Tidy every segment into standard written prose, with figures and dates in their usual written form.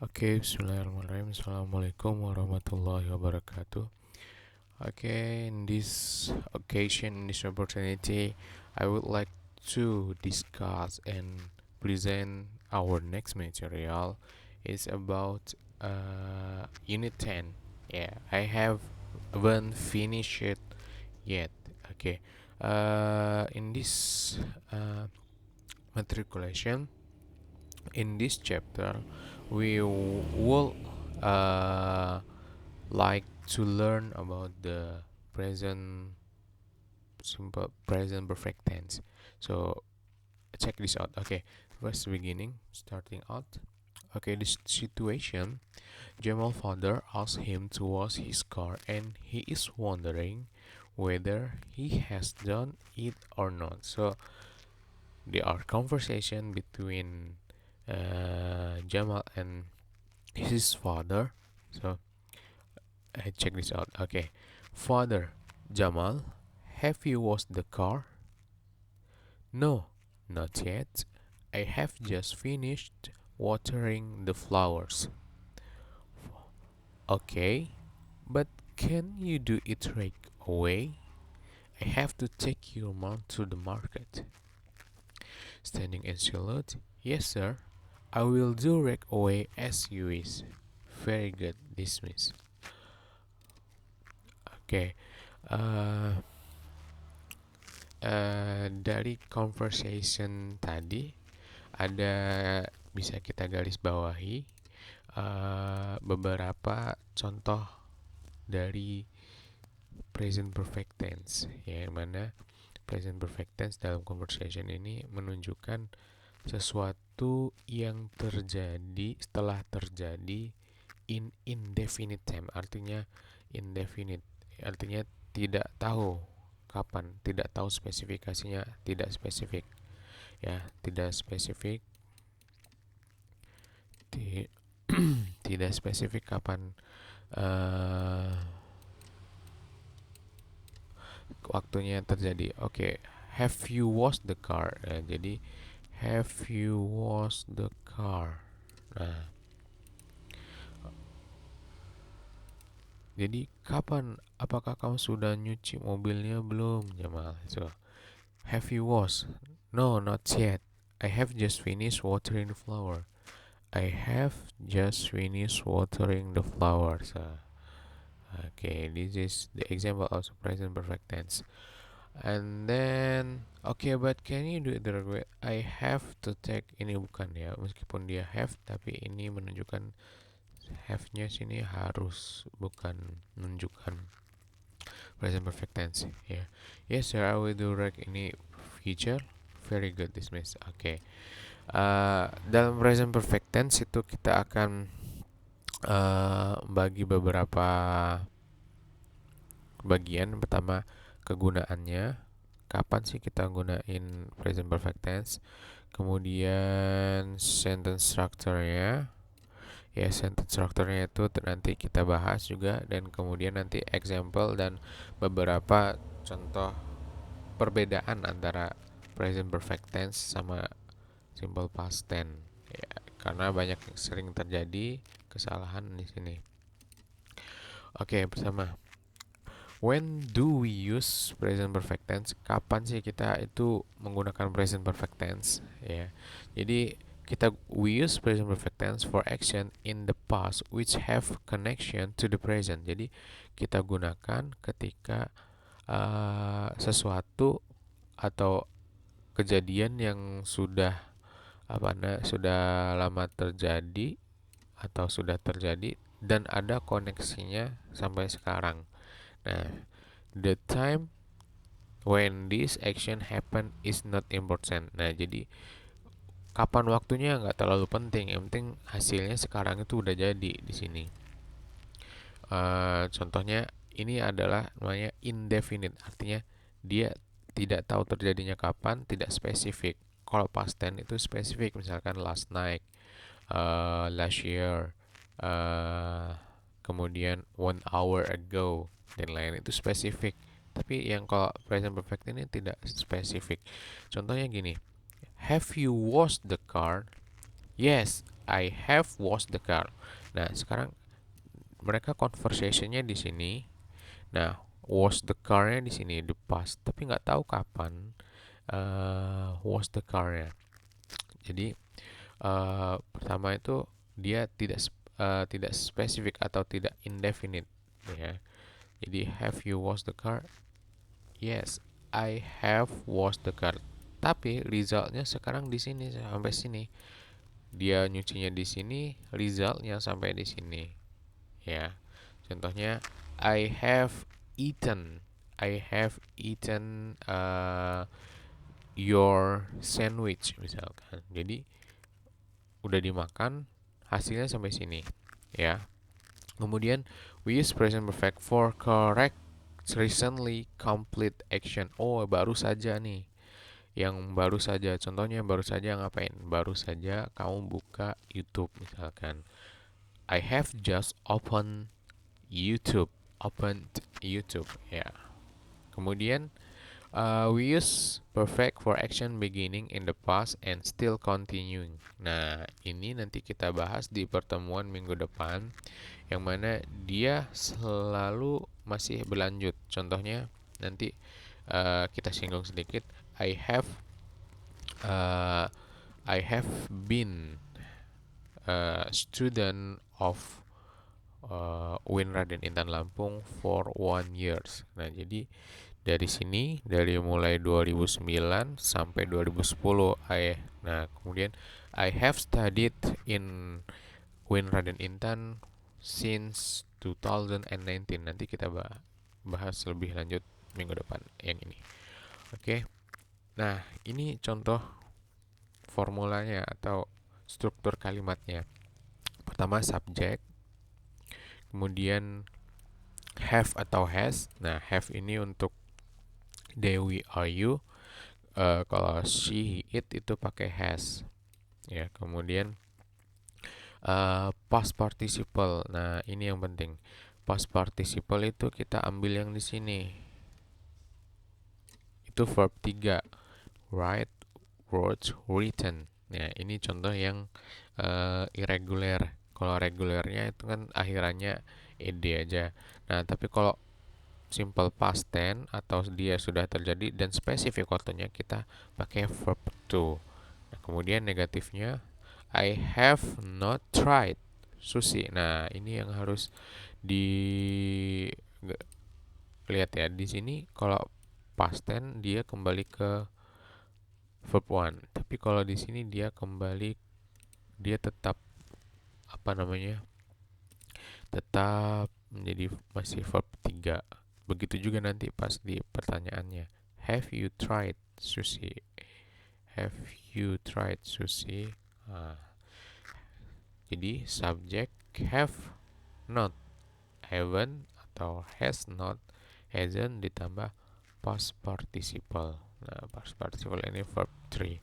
Oke, bismillahirrahmanirrahim. Assalamualaikum warahmatullahi wabarakatuh. Okay, in this occasion, in this opportunity, I would like to discuss and present our next material. It's about Unit 10. Yeah, I haven't finished it yet. Okay, in this matriculation, in this chapter, we will uh, like to learn about the present simple present perfect tense. So check this out. Okay, first beginning, starting out. Okay, this situation, Jamal father asked him to wash his car and he is wondering whether he has done it or not. So there are conversation between Jamal and his father. So check this out. Okay, father Jamal, have you washed the car? No, not yet. I have just finished watering the flowers. Okay, but can you do it right away? I have to take your mom to the market. Standing in silhouette, yes, sir. I will do right away as you wish. Very good, dismiss. Okay, uh, dari conversation tadi ada bisa kita garis bawahi beberapa contoh dari present perfect tense, ya, yang mana present perfect tense dalam conversation ini menunjukkan sesuatu yang terjadi setelah terjadi in indefinite time. Artinya indefinite, artinya tidak tahu kapan, tidak tahu spesifikasinya, tidak spesifik, ya, tidak spesifik, ti- tidak spesifik kapan uh, waktunya terjadi. Oke, okay. Have you washed the car? Jadi have you washed the car? Nah, jadi kapan? Apakah kamu sudah nyuci mobilnya belum, Jamal? So, have you washed? No, not yet. I have just finished watering the flower. I have just finished watering the flowers. Okay, this is the example of present perfect tense. And then, okay, but can you do it the right way? I have to take, ini bukan, ya, meskipun dia have, tapi ini menunjukkan have-nya sini harus, bukan menunjukkan present perfect tense. Ya, yes sir, I will do right, ini future. Very good, dismiss. Oke. Dalam present perfect tense itu kita akan bagi beberapa bagian. Pertama, kegunaannya. Kapan sih kita gunain present perfect tense? Kemudian sentence structure-nya. Ya, sentence structure-nya itu nanti kita bahas juga, dan kemudian nanti example dan beberapa contoh perbedaan antara present perfect tense sama simple past tense. Ya, karena banyak sering terjadi kesalahan di sini. Oke, bersama. When do we use present perfect tense? Kapan sih kita itu menggunakan present perfect tense? Ya, jadi we use present perfect tense for action in the past which have connection to the present. Jadi kita gunakan ketika sesuatu atau kejadian yang sudah lama terjadi atau sudah terjadi dan ada koneksinya sampai sekarang. Nah, the time when this action happen is not important. Nah, jadi kapan waktunya nggak terlalu penting. Yang penting hasilnya sekarang itu udah jadi di sini. Contohnya ini adalah namanya indefinite. Artinya dia tidak tahu terjadinya kapan, tidak spesifik. Kalau past tense itu spesifik, misalkan last night, last year, kemudian 1 hour ago, dan lain, itu spesifik. Tapi yang kalau present perfect ini tidak spesifik. Contohnya gini, have you washed the car? Yes, I have washed the car. Nah, sekarang mereka conversationnya di sini. Nah, wash the car-nya di sini the past, tapi nggak tahu kapan wash the car-nya. Jadi pertama itu dia tidak spesifik atau tidak indefinite, ya. Jadi have you washed the car? Yes, I have washed the car. Tapi resultnya sekarang di sini sampai sini. Dia nyucinya di sini, resultnya sampai di sini. Ya, contohnya I have eaten. I have eaten your sandwich misalkan. Jadi udah dimakan, hasilnya sampai sini. Ya. Kemudian we use present perfect for correct recently complete action. Oh, baru saja nih. Yang baru saja. Contohnya baru saja ngapain? Baru saja kamu buka YouTube misalkan. I have just opened YouTube. Opened YouTube. Ya. Kemudian we use perfect for action beginning in the past and still continuing. Nah, ini nanti kita bahas di pertemuan minggu depan, yang mana dia selalu masih berlanjut. Contohnya nanti kita singgung sedikit. Uh, I have been a student of UIN Raden Intan Lampung for 1 years. Nah, jadi dari sini dari mulai 2009 sampai 2010 nah kemudian I have studied in UIN Raden Intan since 2019. Nanti kita bahas lebih lanjut minggu depan yang ini. Oke. Nah, ini contoh formulanya atau struktur kalimatnya. Pertama subjek, kemudian have atau has. Nah, have ini untuk Dewi Ayu. Kalau she it itu pakai has. Ya, kemudian past participle. Nah, ini yang penting. Past participle itu kita ambil yang di sini. Itu verb 3. Write, wrote, written. Nah, ini contoh yang irregular. Kalau regulernya itu kan akhirannya ed aja. Nah, tapi kalau simple past tense atau dia sudah terjadi dan spesifik waktunya kita pakai verb to. Nah, kemudian negatifnya I have not tried sushi. Nah, ini yang harus dilihat ya. Di sini kalau past tense dia kembali ke verb one, tapi kalau di sini dia tetap apa namanya? Tetap menjadi masih verb 3. Begitu juga nanti pas di pertanyaannya. Have you tried sushi? Have you tried sushi? Nah, jadi subject have not, haven't atau has not, hasn't ditambah past participle. Nah, past participle ini verb 3.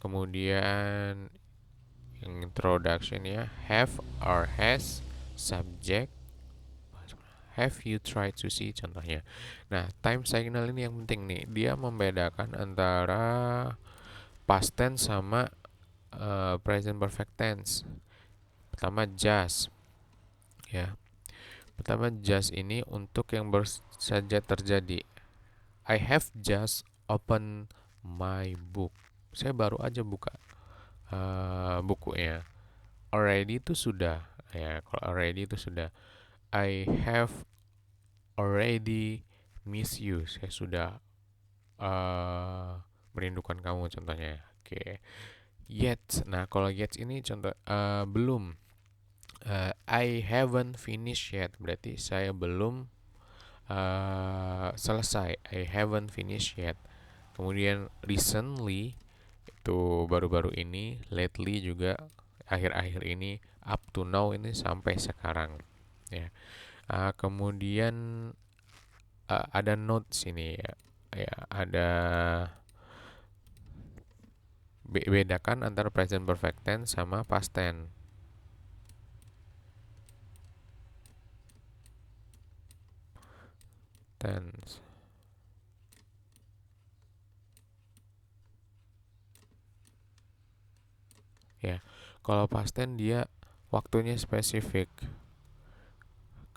Kemudian yang introduction ya, have or has, subject, have you tried sushi contohnya. Nah, time signal ini yang penting nih. Dia membedakan antara past tense sama present perfect tense. Pertama just ya. Pertama just ini untuk yang baru saja terjadi. I have just opened my book. Saya baru aja buka bukunya. Already itu sudah ya. Kalau already itu sudah. I have already miss you. Saya sudah merindukan kamu contohnya. Oke. Yet. Nah, kalau yet ini contoh belum. I haven't finished yet. Berarti saya belum selesai. I haven't finished yet. Kemudian recently itu baru-baru ini, lately juga akhir-akhir ini, up to now ini sampai sekarang. Ya. Kemudian ada notes ini ya. Ya, ada bedakan antara present perfect tense sama past tense. Tense. Ya. Kalau past tense dia waktunya spesifik.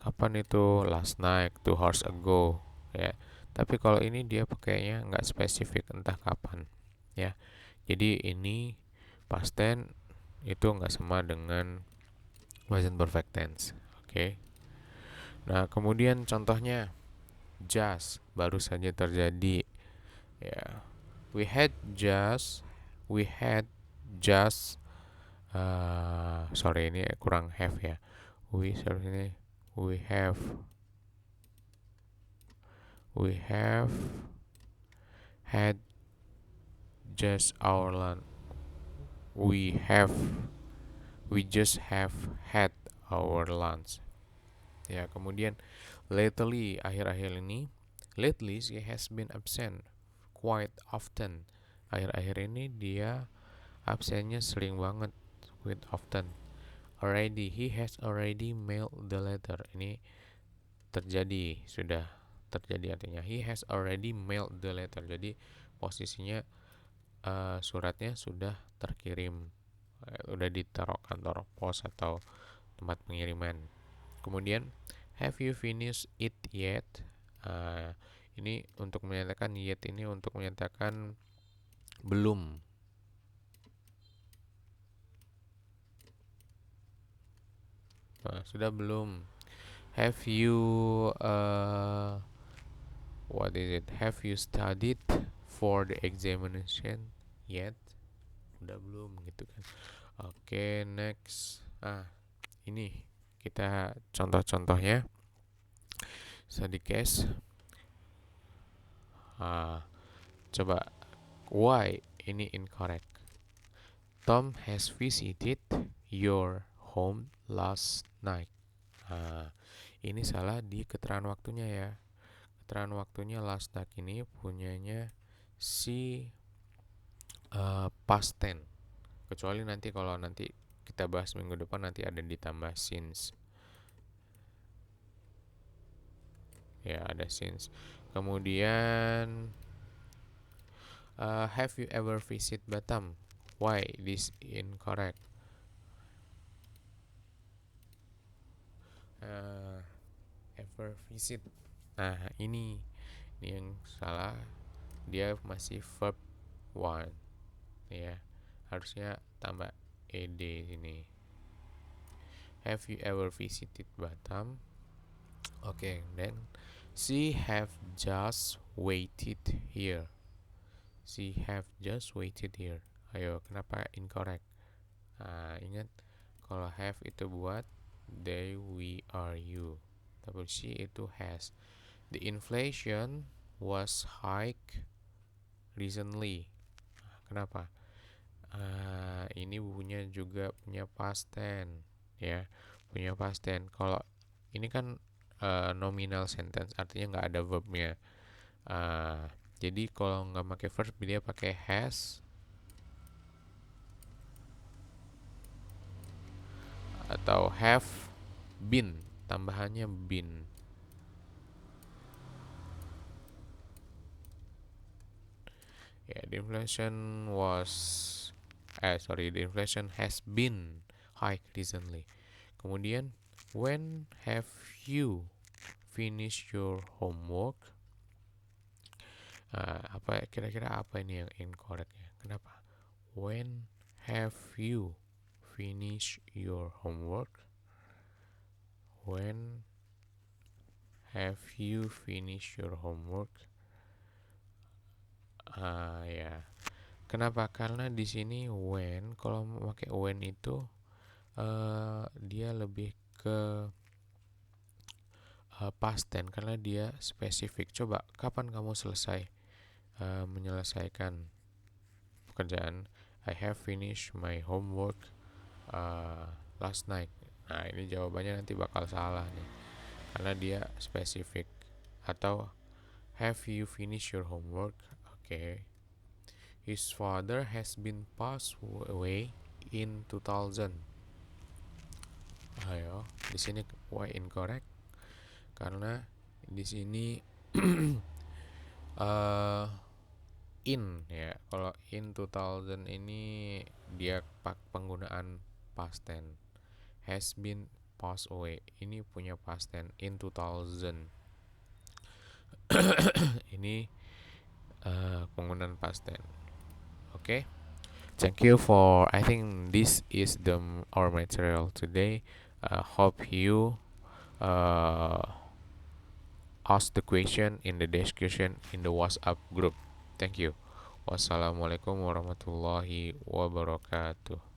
Kapan itu? Last night, 2 hours ago, ya. Tapi kalau ini dia pakainya nggak spesifik, entah kapan, ya. Jadi ini past tense itu nggak sama dengan present perfect tense. Oke. Nah, kemudian contohnya just, baru saja terjadi, ya. We had just, we had just, sorry ini kurang have ya. Sorry ini we have, we have had just our lunch. We have, we just have had our lunch. Ya, kemudian lately, akhir-akhir ini, lately she has been absent quite often. Akhir-akhir ini dia absennya sering banget, quite often. Already, he has already mailed the letter. Ini terjadi, sudah terjadi artinya. He has already mailed the letter. Jadi posisinya suratnya sudah terkirim, udah ditaruh kantor pos atau tempat pengiriman. Kemudian have you finished it yet? Ini untuk menyatakan yet, ini untuk menyatakan belum. Sudah belum? Have you what is it? Have you studied for the examination yet? Udah belum gitu kan? Oke, next. Ini kita contoh-contohnya. Study case. Coba why ini incorrect. Tom has visited your home last night. Ini salah di keterangan waktunya ya. Keterangan waktunya last night ini punyanya si past tense. Kecuali nanti kalau nanti kita bahas minggu depan nanti ada ditambah since. Ya, ada since. Kemudian have you ever visit Batam? Why this incorrect? Ever visit. Nah, ini yang salah. Dia masih verb one, ya. Harusnya tambah ed sini. Have you ever visited Batam? Okay, then she have just waited here. She have just waited here. Ayo, kenapa incorrect? Ingat kalau have itu buat they, we, are, you. Tapi she itu has. The inflation was hike recently. Kenapa? Ini punya juga punya past tense, ya. Punya past tense. Kalau ini kan nominal sentence, artinya nggak ada verbnya. Jadi kalau nggak pakai verb dia pakai has atau have been, tambahannya been. Ya, the inflation the inflation has been high recently. Kemudian when have you finished your homework? Kira-kira apa ini yang incorrect ya? Kenapa? When have you finished your homework? When have you finished your homework? Ya. Kenapa? Karena di sini when, kalau pakai when itu dia lebih ke past tense karena dia spesifik. Coba, kapan kamu selesai menyelesaikan pekerjaan? I have finished my homework last night. Nah, ini jawabannya nanti bakal salah nih karena dia spesifik. Atau have you finished your homework? Oke. His father has been passed away in 2000. Ayo, di sini why incorrect? Karena di sini in ya. Kalau in 2000 ini dia penggunaan past tense. Has been passed away. Ini punya past tense in 2000. Ini penggunaan past tense. Oke. Okay? Thank you for. I think this is the our material today. Hope you uh, ask the question in the discussion in the WhatsApp group. Thank you. Wassalamualaikum warahmatullahi wabarakatuh.